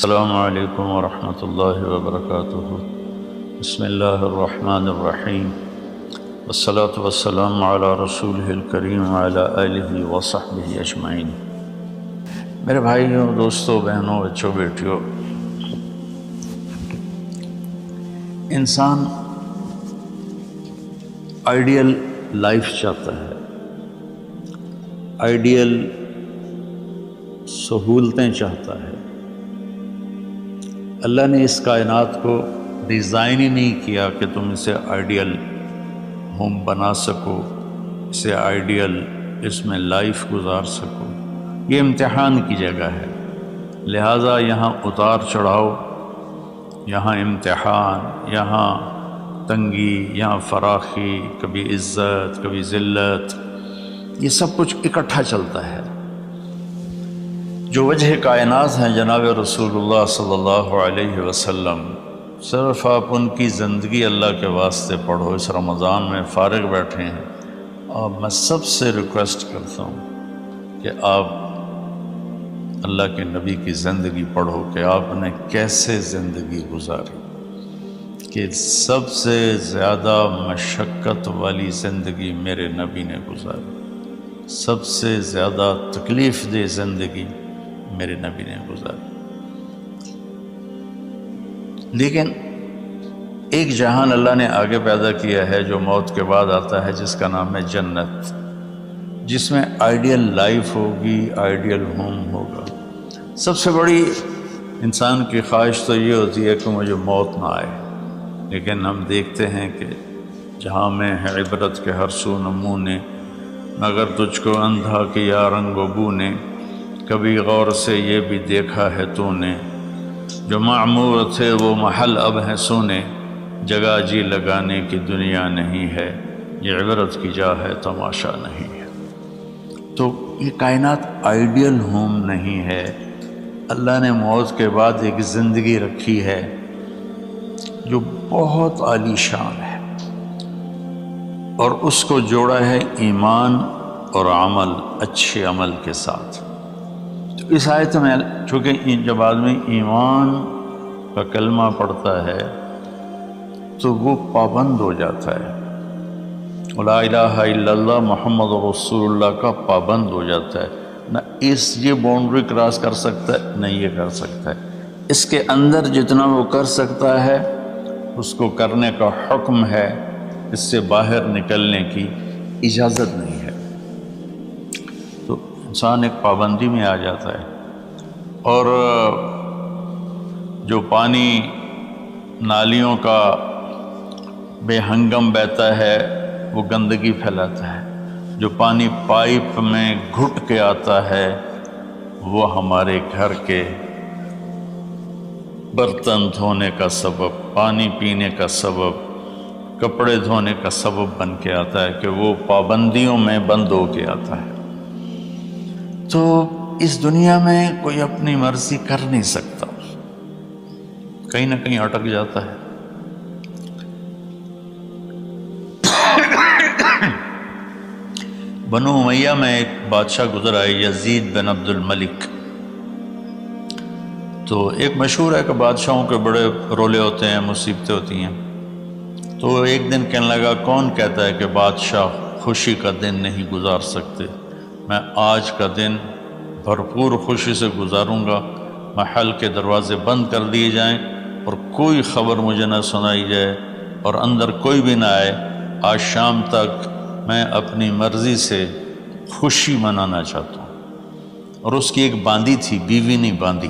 السلام علیکم ورحمۃ اللہ وبرکاتہ۔ بسم اللہ الرحمن الرحیم، والصلاة والسلام علی رسولہ الکریم وعلی آلہ وصحبہ اجمعین۔ میرے بھائیوں، دوستوں، بہنوں، بچوں، بیٹیوں، انسان آئیڈیل لائف چاہتا ہے، آئیڈیل سہولتیں چاہتا ہے۔ اللہ نے اس کائنات کو ڈیزائن ہی نہیں کیا کہ تم اسے آئیڈیل ہوم بنا سکو، اسے آئیڈیل اس میں لائف گزار سکو۔ یہ امتحان کی جگہ ہے، لہٰذا یہاں اتار چڑھاؤ، یہاں امتحان، یہاں تنگی، یہاں فراخی، کبھی عزت، کبھی ذلت، یہ سب کچھ اکٹھا چلتا ہے۔ جو وجہ کائنات ہیں جناب رسول اللہ صلی اللہ علیہ وسلم، صرف آپ ان کی زندگی اللہ کے واسطے پڑھو۔ اس رمضان میں فارغ بیٹھے ہیں، اور میں سب سے ریکویسٹ کرتا ہوں کہ آپ اللہ کے نبی کی زندگی پڑھو کہ آپ نے کیسے زندگی گزاری، کہ سب سے زیادہ مشقت والی زندگی میرے نبی نے گزاری، سب سے زیادہ تکلیف دہ زندگی میرے نبی نے گزاری۔ لیکن ایک جہان اللہ نے آگے پیدا کیا ہے جو موت کے بعد آتا ہے، جس کا نام ہے جنت، جس میں آئیڈیل لائف ہوگی، آئیڈیل ہوم ہوگا۔ سب سے بڑی انسان کی خواہش تو یہ ہوتی ہے کہ مجھے موت نہ آئے، لیکن ہم دیکھتے ہیں کہ جہاں میں ہے عبرت کے ہر سو نمونے، مگر تجھ کو اندھا کیا رنگ و بو نے، کبھی غور سے یہ بھی دیکھا ہے تو نے، جو معمور تھے وہ محل اب ہیں سونے، جگہ جی لگانے کی دنیا نہیں ہے، یہ عبرت کی جا ہے تماشا نہیں ہے۔ تو یہ کائنات آئیڈیل ہوم نہیں ہے۔ اللہ نے موت کے بعد ایک زندگی رکھی ہے جو بہت عالی شان ہے، اور اس کو جوڑا ہے ایمان اور عمل، اچھے عمل کے ساتھ۔ تو اس آیت میں چونکہ جب آدمی ایمان کا کلمہ پڑھتا ہے تو وہ پابند ہو جاتا ہے، لا الہ الا اللہ محمد رسول اللہ کا پابند ہو جاتا ہے، نہ یہ باؤنڈری کراس کر سکتا ہے، نہ یہ کر سکتا ہے۔ اس کے اندر جتنا وہ کر سکتا ہے اس کو کرنے کا حکم ہے، اس سے باہر نکلنے کی اجازت نہیں ہے۔ تو انسان ایک پابندی میں آ جاتا ہے، اور جو پانی نالیوں کا بے ہنگم بہتا ہے وہ گندگی پھیلاتا ہے، جو پانی پائپ میں گھٹ کے آتا ہے وہ ہمارے گھر کے برتن دھونے کا سبب، پانی پینے کا سبب، کپڑے دھونے کا سبب بن کے آتا ہے، کہ وہ پابندیوں میں بند ہو کے آتا ہے۔ تو اس دنیا میں کوئی اپنی مرضی کر نہیں سکتا، کہیں نہ کہیں اٹک جاتا ہے۔ بنو امیہ میں ایک بادشاہ گزر آئے، یزید بن عبد الملک۔ تو ایک مشہور ہے کہ بادشاہوں کے بڑے رولے ہوتے ہیں، مصیبتیں ہوتی ہیں۔ تو ایک دن کہنے لگا، کون کہتا ہے کہ بادشاہ خوشی کا دن نہیں گزار سکتے؟ میں آج کا دن بھرپور خوشی سے گزاروں گا، محل کے دروازے بند کر دیے جائیں اور کوئی خبر مجھے نہ سنائی جائے اور اندر کوئی بھی نہ آئے۔ آج شام تک میں اپنی مرضی سے خوشی منانا چاہتا ہوں۔ اور اس کی ایک باندی تھی، بیوی نہیں باندی،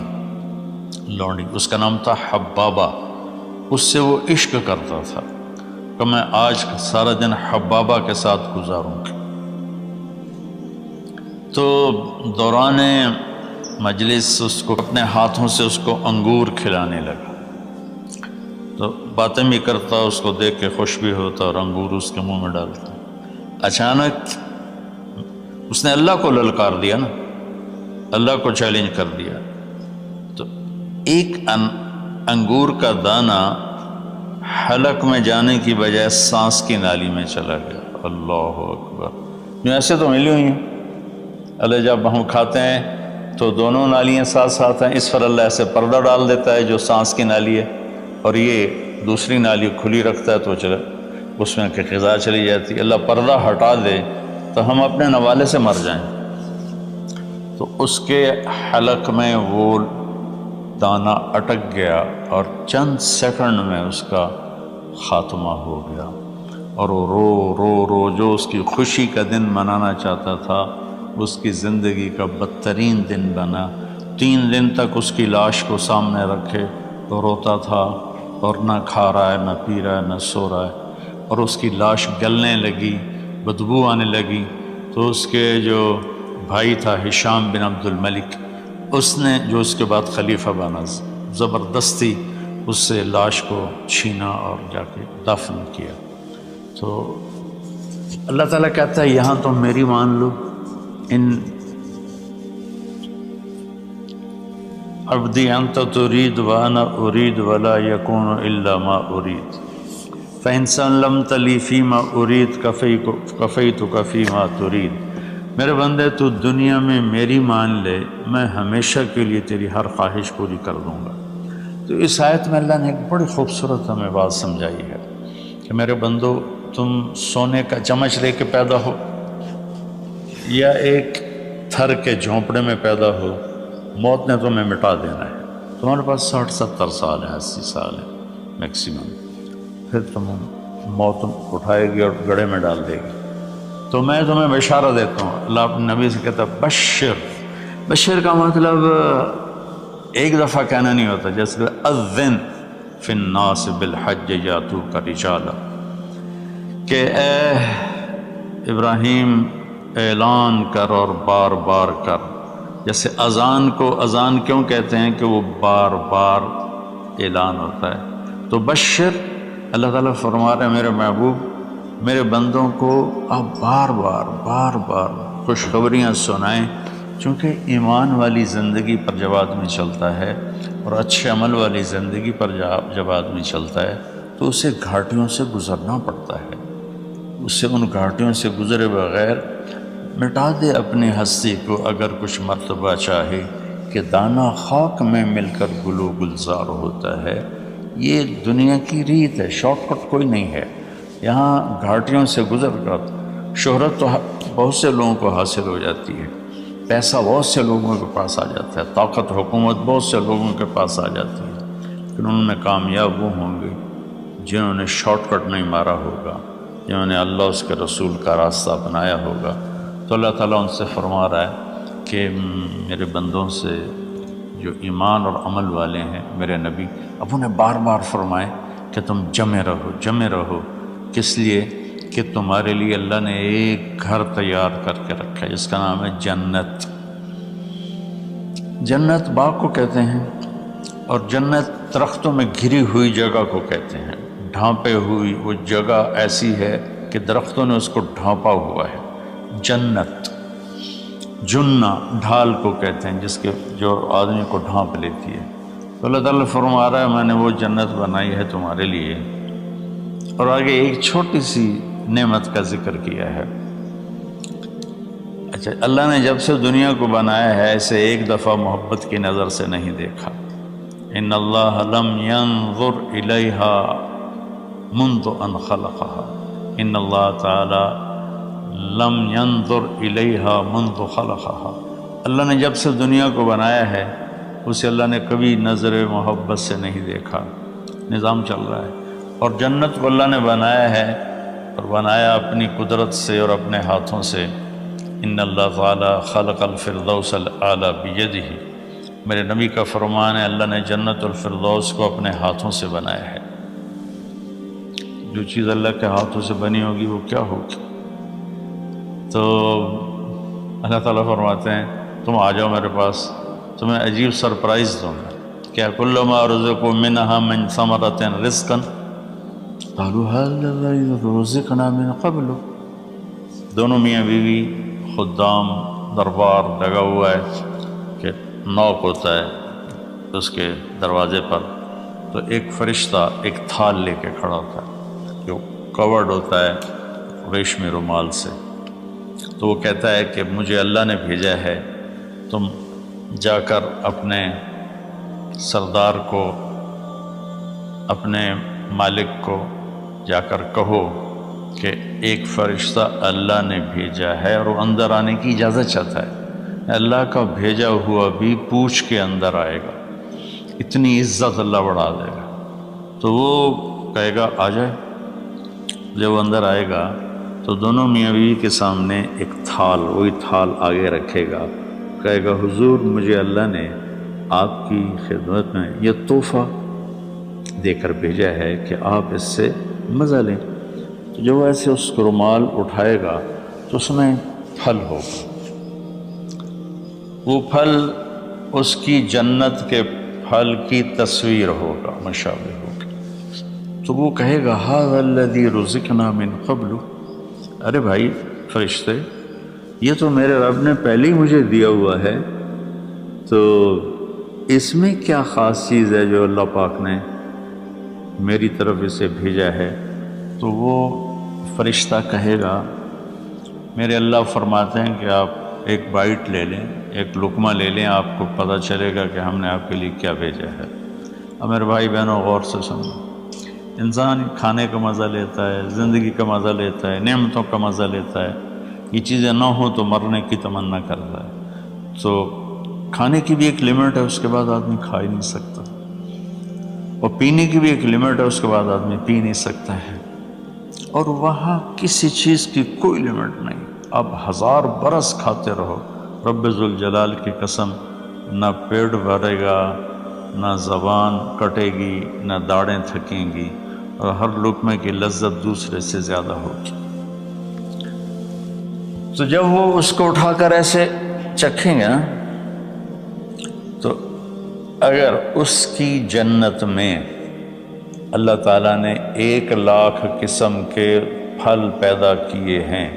لونڈی، اس کا نام تھا حبابہ۔ اس سے وہ عشق کرتا تھا کہ میں آج سارا دن حبابہ کے ساتھ گزاروں گا۔ تو دوران مجلس اس کو اپنے ہاتھوں سے اس کو انگور کھلانے لگا، تو باتیں بھی کرتا، اس کو دیکھ کے خوش بھی ہوتا اور انگور اس کے منہ میں ڈالتا۔ اچانک اس نے اللہ کو للکار دیا نا، اللہ کو چیلنج کر دیا، تو ایک انگور کا دانہ حلق میں جانے کی بجائے سانس کی نالی میں چلا گیا۔ اللہ اکبر! جو ایسے تو ملی ہوئی ہیں، اللہ جب ہم کھاتے ہیں تو دونوں نالیاں ساتھ ساتھ ہیں، اس پر اللہ ایسے پردہ ڈال دیتا ہے جو سانس کی نالی ہے، اور یہ دوسری نالی کھلی رکھتا ہے تو چلے اس میں کہ غذا چلی جاتی ہے۔ اللہ پردہ ہٹا دے تو ہم اپنے نوالے سے مر جائیں۔ تو اس کے حلق میں وہ دانہ اٹک گیا اور چند سیکنڈ میں اس کا خاتمہ ہو گیا، اور وہ رو رو رو جو اس کی خوشی کا دن منانا چاہتا تھا اس کی زندگی کا بدترین دن بنا۔ 3 دن تک اس کی لاش کو سامنے رکھے تو روتا تھا، اور نہ کھا رہا ہے، نہ پی رہا ہے، نہ سو رہا ہے، اور اس کی لاش گلنے لگی، بدبو آنے لگی۔ تو اس کے جو بھائی تھا ہشام بن عبد الملک، اس نے جو اس کے بعد خلیفہ بنا، زبردستی اس سے لاش کو چھینا اور جا کے دفن کیا۔ تو اللہ تعالیٰ کہتا ہے یہاں تم میری مان لو، ان عبدی انت ترید وانا ارید ولا یکون الا ما ارید فإن سلمت لی فیما ارید کفیتک فیما ترید۔ میرے بندے تو دنیا میں میری مان لے، میں ہمیشہ کے لیے تیری ہر خواہش پوری کر دوں گا۔ تو اس آیت میں اللہ نے ایک بڑی خوبصورت ہمیں بات سمجھائی ہے کہ میرے بندو، تم سونے کا چمچ لے کے پیدا ہو یا ایک تھر کے جھونپڑے میں پیدا ہو، موت نے تمہیں مٹا دینا ہے۔ تمہارے پاس 60-70 سال ہے، 80 سال ہے میکسیمم، پھر موت اٹھائے گی اور گڑھے میں ڈال دے گی۔ تو میں تمہیں بشارہ دیتا ہوں، اللہ اپنے نبی سے کہتا ہے بشر کا مطلب ایک دفعہ کہنا نہیں ہوتا، جیسے اذن فی الناس بالحج یاتوک رجالا، کہ اے ابراہیم اعلان کر اور بار بار کر۔ جیسے اذان کو اذان کیوں کہتے ہیں کہ وہ بار بار اعلان ہوتا ہے، تو بشر اللہ تعالیٰ فرما رہے ہیں میرے محبوب، میرے بندوں کو آپ بار بار خوشخبریاں سنائیں، چونکہ ایمان والی زندگی پر جب آدمی چلتا ہے اور اچھے عمل والی زندگی پر جب آدمی چلتا ہے تو اسے گھاٹیوں سے گزرنا پڑتا ہے، اسے ان گھاٹیوں سے گزرے بغیر مٹا دے اپنی ہستی کو اگر کچھ مرتبہ چاہے کہ دانہ خاک میں مل کر گل و گلزار ہوتا ہے۔ یہ دنیا کی ریت ہے، شارٹ کٹ کوئی نہیں ہے۔ یہاں گھاٹیوں سے گزر کر شہرت تو بہت سے لوگوں کو حاصل ہو جاتی ہے، پیسہ بہت سے لوگوں کے پاس آ جاتا ہے، طاقت حکومت بہت سے لوگوں کے پاس آ جاتی ہے، لیکن ان میں کامیاب وہ ہوں گے جنہوں نے شارٹ کٹ نہیں مارا ہوگا، جنہوں نے اللہ اس کے رسول کا راستہ اپنایا ہوگا۔ تو اللہ تعالیٰ ان سے فرما رہا ہے کہ میرے بندوں سے جو ایمان اور عمل والے ہیں، میرے نبی اب انہیں بار بار فرمائے کہ تم جمے رہو، کس لیے کہ تمہارے لیے اللہ نے ایک گھر تیار کر کے رکھا ہے جس کا نام ہے جنت۔ جنت باغ کو کہتے ہیں، اور جنت درختوں میں گھری ہوئی جگہ کو کہتے ہیں، ڈھانپے ہوئی وہ جگہ ایسی ہے کہ درختوں نے اس کو ڈھانپا ہوا ہے۔ جنت جنہ ڈھال کو کہتے ہیں جس کے جو آدمی کو ڈھانپ لیتی ہے۔ تو اللہ تعالیٰ فرما رہا ہے میں نے وہ جنت بنائی ہے تمہارے لیے، اور آگے ایک چھوٹی سی نعمت کا ذکر کیا ہے۔ اچھا، اللہ نے جب سے دنیا کو بنایا ہے اسے ایک دفعہ محبت کی نظر سے نہیں دیکھا۔ ان اللہ لم ينظر الیہا منذ ان خلقها، ان اللہ تعالی لم ينظر الیہا منذ خلقها، اللہ نے جب سے دنیا کو بنایا ہے اسے اللہ نے کبھی نظر محبت سے نہیں دیکھا۔ نظام چل رہا ہے، اور جنت کو اللہ نے بنایا ہے، اور بنایا اپنی قدرت سے اور اپنے ہاتھوں سے۔ ان اللہ تعالی خلق الفردوس الاعلی بیدہ، میرے نبی کا فرمان ہے اللہ نے جنت الفردوس کو اپنے ہاتھوں سے بنایا ہے۔ جو چیز اللہ کے ہاتھوں سے بنی ہوگی وہ کیا ہوگی؟ تو اللہ تعالیٰ فرماتے ہیں تم آ جاؤ میرے پاس، تمہیں عجیب سرپرائز دوں گا۔ کیا کل ما رزقوا منها من ثمرۃ رزقا قالوا هذا الذي رزقنا من قبل۔ دونوں میاں بیوی خدام دربار لگا ہوا ہے کہ نوک ہوتا ہے اس کے دروازے پر، تو ایک فرشتہ ایک تھال لے کے کھڑا ہوتا ہے جو کورڈ ہوتا ہے ریشمی رومال سے، تو وہ کہتا ہے کہ مجھے اللہ نے بھیجا ہے، تم جا کر اپنے سردار کو، اپنے مالک کو جا کر کہو کہ ایک فرشتہ اللہ نے بھیجا ہے اور وہ اندر آنے کی اجازت چاہتا ہے، اللہ کا بھیجا ہوا بھی پوچھ کے اندر آئے گا، اتنی عزت اللہ بڑھا دے گا۔ تو وہ کہے گا آ جائے۔ جب وہ اندر آئے گا تو دونوں میاں بیوی کے سامنے ایک تھال، وہی تھال آگے رکھے گا، کہے گا حضور مجھے اللہ نے آپ کی خدمت میں یہ تحفہ دے کر بھیجا ہے کہ آپ اس سے مزہ لیں۔ تو جب وہ ایسے اس رومال اٹھائے گا تو اس میں پھل ہوگا، وہ پھل اس کی جنت کے پھل کی تصویر ہوگا، مشابہ ہوگا۔ تو وہ کہے گا ھذا الذی رزقنا من قبل، ارے بھائی فرشتے، یہ تو میرے رب نے پہلے ہی مجھے دیا ہوا ہے، تو اس میں کیا خاص چیز ہے جو اللہ پاک نے میری طرف اسے بھیجا ہے؟ تو وہ فرشتہ کہے گا میرے اللہ فرماتے ہیں کہ آپ ایک بائٹ لے لیں، ایک لقمہ لے لیں، آپ کو پتہ چلے گا کہ ہم نے آپ کے لیے کیا بھیجا ہے۔ اب میرے بھائی بہنوں غور سے سنو، انسان کھانے کا مزہ لیتا ہے، زندگی کا مزہ لیتا ہے، نعمتوں کا مزہ لیتا ہے، یہ چیزیں نہ ہوں تو مرنے کی تمنا کرتا ہے۔ تو کھانے کی بھی ایک لمٹ ہے، اس کے بعد آدمی کھا ہی نہیں سکتا، اور پینے کی بھی ایک لمٹ ہے، اس کے بعد آدمی پی نہیں سکتا ہے، اور وہاں کسی چیز کی کوئی لمٹ نہیں، اب 1000 برس کھاتے رہو، رب ذوالجلال کی قسم نہ پیٹ بھرے گا، نہ زبان کٹے گی، نہ داڑیں تھکیں گی، اور ہر لقمے کی لذت دوسرے سے زیادہ ہوگی۔ تو جب وہ اس کو اٹھا کر ایسے چکھیں گے نا، تو اگر اس کی جنت میں اللہ تعالیٰ نے 1,00,000 قسم کے پھل پیدا کیے ہیں،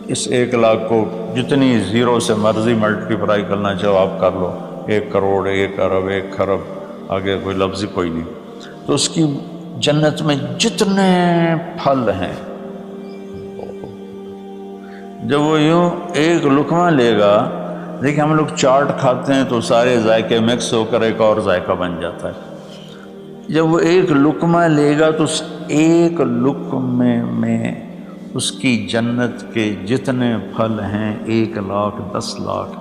اس 1,00,000 کو جتنی زیرو سے مرضی ملٹیپلائی کرنا چاہو آپ کر لو، 1 کروڑ، 1 ارب، 1 خرب، آگے کوئی لفظ کوئی نہیں۔ تو اس کی جنت میں جتنے پھل ہیں، جب وہ یوں ایک لقمہ لے گا، دیکھیں ہم لوگ چاٹ کھاتے ہیں تو سارے ذائقے مکس ہو کر ایک اور ذائقہ بن جاتا ہے۔ جب وہ ایک لقمہ لے گا تو اس ایک لقمے میں اس کی جنت کے جتنے پھل ہیں 1,00,000، 10,00,000،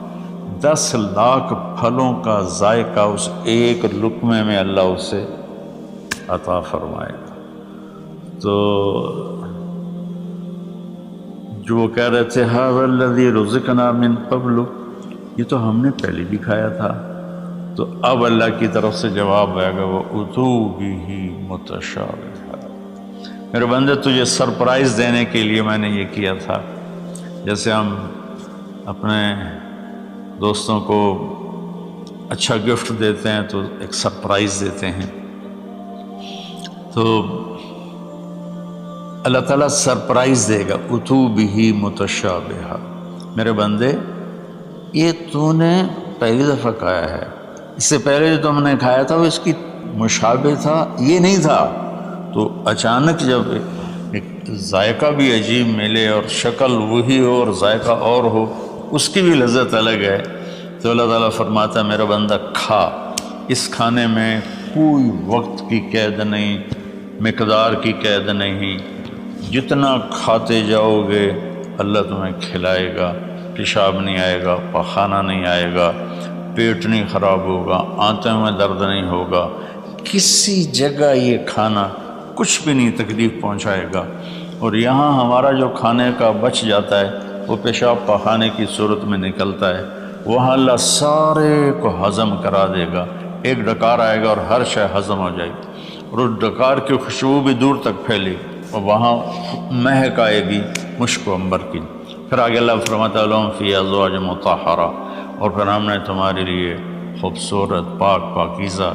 10,00,000 پھلوں کا ذائقہ اس ایک لقمے میں اللہ اسے عطا فرمائے گا۔ تو جو وہ کہہ رہے تھے ھذا الذی رزقنا من قبل، یہ تو ہم نے پہلے بھی کھایا تھا، تو اب اللہ کی طرف سے جواب آئے گا وہ اتو بہ متشابہا، میرے بندے تجھے سرپرائز دینے کے لیے میں نے یہ کیا تھا۔ جیسے ہم اپنے دوستوں کو اچھا گفٹ دیتے ہیں تو ایک سرپرائز دیتے ہیں، تو اللہ تعالیٰ سرپرائز دے گا اتو بہ متشابہا، میرے بندے یہ تو نے پہلی دفعہ کھایا ہے، اس سے پہلے جو تم نے کھایا تھا وہ اس کی مشابہ تھا، یہ نہیں تھا۔ تو اچانک جب ایک ذائقہ بھی عجیب ملے اور شکل وہی ہو اور ذائقہ اور ہو، اس کی بھی لذت الگ ہے، تو اللہ تعالیٰ فرماتا ہے میرا بندہ کھا، اس کھانے میں کوئی وقت کی قید نہیں، مقدار کی قید نہیں، جتنا کھاتے جاؤ گے اللہ تمہیں کھلائے گا، پیشاب نہیں آئے گا، پاخانہ نہیں آئے گا، پیٹ نہیں خراب ہوگا، آنتوں میں درد نہیں ہوگا، کسی جگہ یہ کھانا کچھ بھی نہیں تکلیف پہنچائے گا۔ اور یہاں ہمارا جو کھانے کا بچ جاتا ہے وہ پیشاب پاخانے کی صورت میں نکلتا ہے، وہاں اللہ سارے کو ہضم کرا دے گا، ایک ڈکار آئے گا اور ہر شے ہضم ہو جائے گی، اور اس ڈکار کی خوشبو بھی دور تک پھیلے گی، اور وہاں مہک آئے گی مشک و عنبر کی۔ پھر آگے اللہ فرماتا ہے لہم فیہا ازواج مطہرہ، اور پھر ہم نے تمہارے لیے خوبصورت پاک پاکیزہ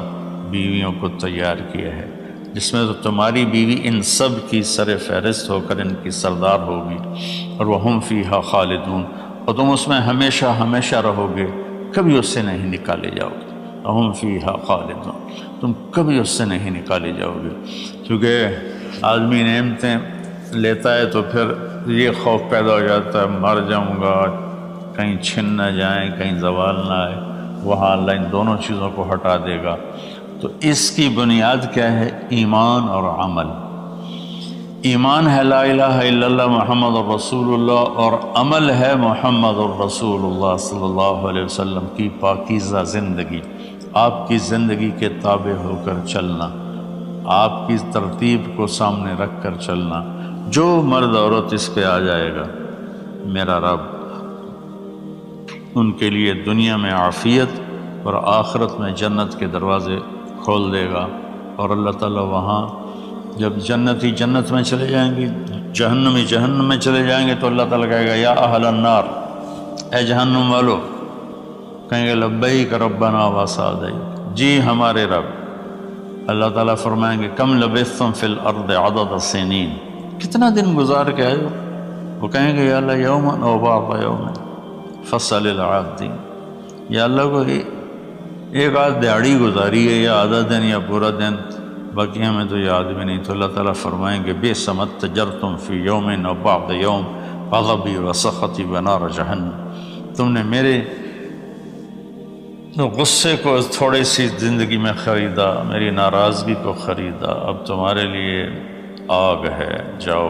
بیویوں کو تیار کیا ہے، جس میں تو تمہاری بیوی ان سب کی سر فہرست ہو کر ان کی سردار ہوگی، اور وہم فیہا خالدون، اور تم اس میں ہمیشہ ہمیشہ رہو گے، کبھی اس سے نہیں نکالے جاؤ گے، وہم فیہا خالدون، تم کبھی اس سے نہیں نکالے جاؤ گے۔ کیونکہ آدمی نعمتیں لیتا ہے تو پھر یہ خوف پیدا ہو جاتا ہے مر جاؤں گا، کہیں چھن نہ جائیں، کہیں زوال نہ آئے، وہاں اللہ ان دونوں چیزوں کو ہٹا دے گا۔ تو اس کی بنیاد کیا ہے؟ ایمان اور عمل۔ ایمان ہے لا الہ الا اللہ محمد الرسول اللہ، اور عمل ہے محمد الرسول اللہ صلی اللہ علیہ وسلم کی پاکیزہ زندگی، آپ کی زندگی کے تابع ہو کر چلنا، آپ کی ترتیب کو سامنے رکھ کر چلنا۔ جو مرد عورت اس پہ آ جائے گا، میرا رب ان کے لیے دنیا میں عافیت اور آخرت میں جنت کے دروازے کھول دے گا۔ اور اللہ تعالیٰ وہاں جب جنتی جنت میں چلے جائیں گے، جہنمی جہنم میں چلے جائیں گے، تو اللہ تعالیٰ کہے گا یا اہل النار، اے جہنم والو، کہیں گے لبیک ربنا وسعدیک، جی ہمارے رب۔ اللہ تعالیٰ فرمائیں گے کم لبثتم فی الارض عدد السنین، کتنا دن گزار کے آئے ہو؟ وہ کہیں گے یا اللہ یوما او بعض یوم فصل العادین، یا اللہ کو ایک آدھ دیہڑی گزاری ہے، یا آدھا دن یا پورا دن، باقی ہمیں تو یاد بھی نہیں۔ تو اللہ تعالیٰ فرمائیں گے بئس ما اتجرتم فی یوم او بعض یوم غضبی وسخطی ونار جہنم، تم نے میرے غصے کو تھوڑی سی زندگی میں خریدا، میری ناراضگی کو خریدا، اب تمہارے لیے آگ ہے، جاؤ۔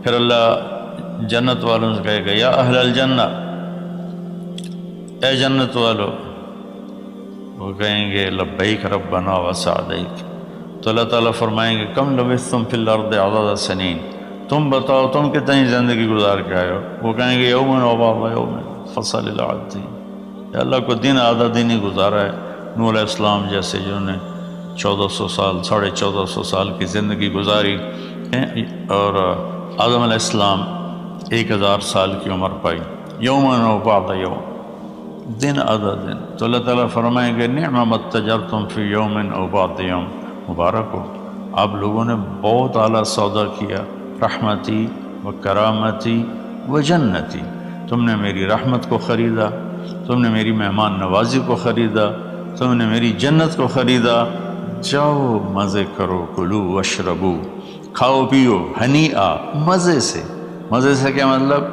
پھر اللہ جنت والوں سے کہے گا یا اہل الجنہ، اے جنت والو، وہ کہیں گے لبیک ربنا وسعدیک۔ تو اللہ تعالیٰ فرمائیں گے کم لبثتم فی الارض عدد سنین، تم بتاؤ تم کتنی زندگی گزار کے آئے ہو؟ وہ کہیں گے یومن و بعض یوم فصل العادین، یا اللہ کو دن آدھا دن ہی گزارا ہے۔ نوح علیہ السلام جیسے جنہوں نے 1400 سال 1450 سال کی زندگی گزاری، اور آدم علیہ السلام 1000 سال کی عمر پائی، یومن و بعض یوم، دن آدھا دن۔ تو اللہ تعالیٰ فرمائیں گے نعم ما اتجرتم فی یوم او بعض یوم، مبارک ہو، آپ لوگوں نے بہت اعلیٰ سودا کیا، رحمتی و کرامتی و جنتی، تم نے میری رحمت کو خریدا، تم نے میری مہمان نوازی کو خریدا، تم نے میری جنت کو خریدا، جاؤ مزے کرو، کلو واشربو، کھاؤ پیو، ہنیئا، مزے سے۔ مزے سے کیا مطلب؟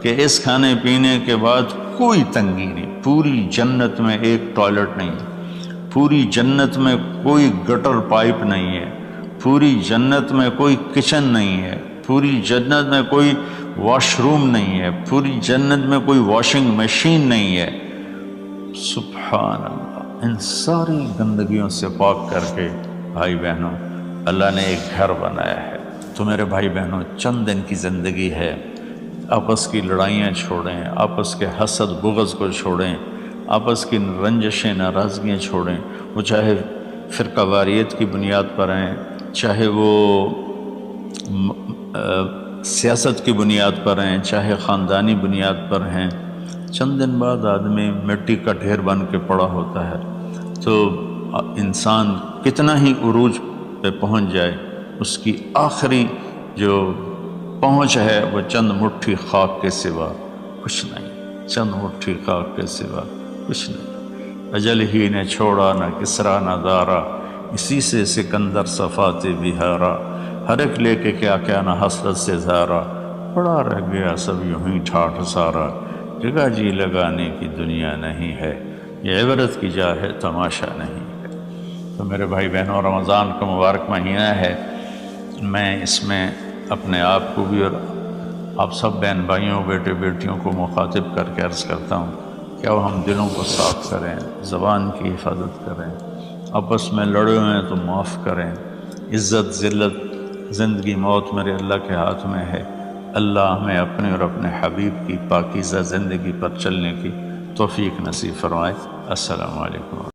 کہ اس کھانے پینے کے بعد کوئی تنگی نہیں، پوری جنت میں ایک ٹوائلٹ نہیں، پوری جنت میں کوئی گٹر پائپ نہیں ہے، پوری جنت میں کوئی کچن نہیں ہے، پوری جنت میں کوئی واش روم نہیں ہے، پوری جنت میں کوئی واشنگ مشین نہیں ہے۔ سبحان اللہ، ان ساری گندگیوں سے پاک کر کے بھائی بہنوں اللہ نے ایک گھر بنایا ہے۔ تو میرے بھائی بہنوں چند دن کی زندگی ہے، آپس کی لڑائیاں چھوڑیں، آپس کے حسد بغض کو چھوڑیں، آپس کی رنجشیں ناراضگیاں چھوڑیں، وہ چاہے فرقہ واریت کی بنیاد پر ہیں، چاہے وہ سیاست کی بنیاد پر ہیں، چاہے خاندانی بنیاد پر ہیں۔ چند دن بعد آدمی مٹی کا ڈھیر بن کے پڑا ہوتا ہے، تو انسان کتنا ہی عروج پہ پہنچ جائے، اس کی آخری جو پہنچ ہے وہ چند مٹھی خاک کے سوا کچھ نہیں، چند مٹھی خاک کے سوا کچھ نہیں۔ اجل ہی نے چھوڑا نہ کسرا نہ دارا، اسی سے سکندر صفات بہارا، ہر ایک لے کے کیا کیا نہ حسرت سے زارا، پڑا رہ گیا سب یوں ہی ٹھاٹھ سارا، جگہ جی لگانے کی دنیا نہیں ہے، یہ عبرت کی جا ہے تماشا نہیں ہے۔ تو میرے بھائی بہنوں رمضان کا مبارک مہینہ ہے، میں اس میں اپنے آپ کو بھی اور آپ سب بہن بھائیوں بیٹے بیٹیوں کو مخاطب کر کے عرض کرتا ہوں کہ اب ہم دلوں کو صاف کریں، زبان کی حفاظت کریں، آپس میں لڑے ہوئے ہیں تو معاف کریں۔ عزت ذلت زندگی موت میرے اللہ کے ہاتھ میں ہے، اللہ ہمیں اپنے اور اپنے حبیب کی پاکیزہ زندگی پر چلنے کی توفیق نصیب فرمائے۔ السلام علیکم۔